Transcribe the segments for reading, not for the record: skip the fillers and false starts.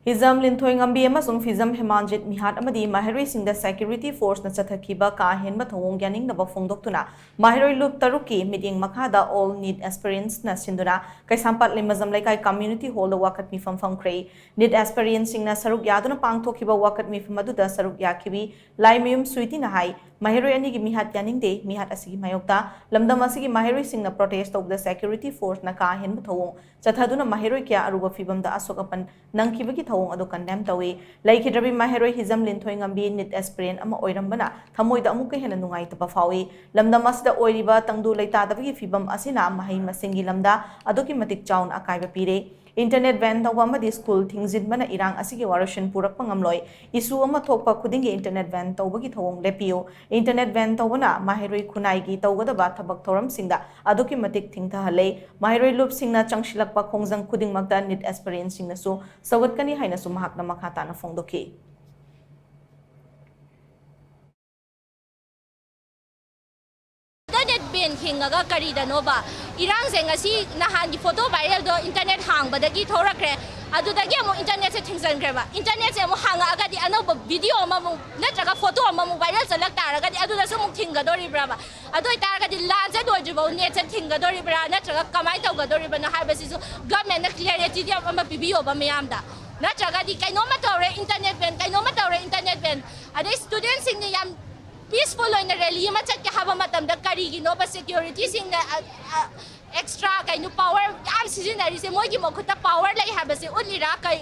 Hizam Linthoi Ngambi amasung Fizam Hemanjit Mihat amadi Mahiroi singda security force na chathakiba ka henba thawong gyaning naba phongdoktuna Mahiroi loop taruki meeting makhada all need aspirants na sinduna kaisampat limazam laikai community hall da wakat mifam famkrei need aspirants singna saruk yaduna pangthokiba wakat mifam aduda saruk yakhibi laimyum suiti na hai Mahiroi ani gi mihat yaning de mihat asigi mayokta lamdam asigi Mahiroi singna protest of the security force na ka henba thawong chathaduna Mahiroi kya aruba fibam da asokapan nangkibagi adu condemn tawi laikhidrabi Mahiroi Hizam Linthoi Ngambi nit aspirant ama oirambana thamoida amuka hena nungai tapa fawi lamda masda oiriba tangdu laita dabagi fibam asina mahai masingi lamda aduki matik chaun akaiba pire internet ban tawba amadi school thingzin bana irang asigi warashin purak pangamloi isu ama thokpa khudingi internet ban tawbagi thawong lepiyo internet ban tawbana Mahiroi khunai gi tawgadaba thabak thoram singda aduki matik thingtha halei Mahiroi loop singna changshilakpa khongjang khuding magda nit aspirant singna su sawatkani haina su mahakna makhata na phongdoki internet ban hingaga karidanoba irang sengasi nahan gi photo viral do internet hang badagi thorakre adudagi amu internet se thingsankreba internet se amu hanga agadi anoba video amamu natraga photo amamu viral salak taragadi aduda su mu thingadori braba adoi taragadi lance dojibo net se thingadori bra natraga kamai tawgadori bana haibasi su government na clarity di amma bibiyo ba mayamda natraga di kainoma tawre internet ban kainoma tawre internet ban adai students sing yam peaceful oina rally ma chat ke haba matam da kari gi no ba security sing na extra kainu power am seasonary se moi gi mo khuta power lai haba se ulira kai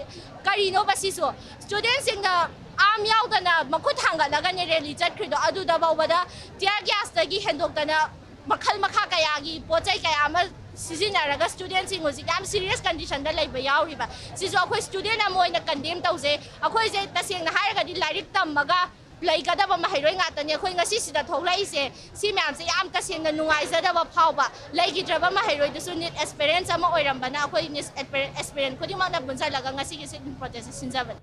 kari no ba si so students sing na am yaw da na makhut hanga laga ne rally chat khrido adu da ba da tear gas da gi hendok da na makhal makha kaya gi pochai kaya ma sizinaraga students sing hosi yam serious condition da laiba yauriba siso akhoi student amoina condemn tause akhoi je taseng na haraga di lairik tamaga laigada Mahiroi ngatane khoi ngasi sida tholai se si myam se yam taseng na nungai sada ba phawba laigidraba Mahiroi dusu need experience ama oirambana khoi need experience khodi ma na bunsa laga ngasi gi protest sinjaban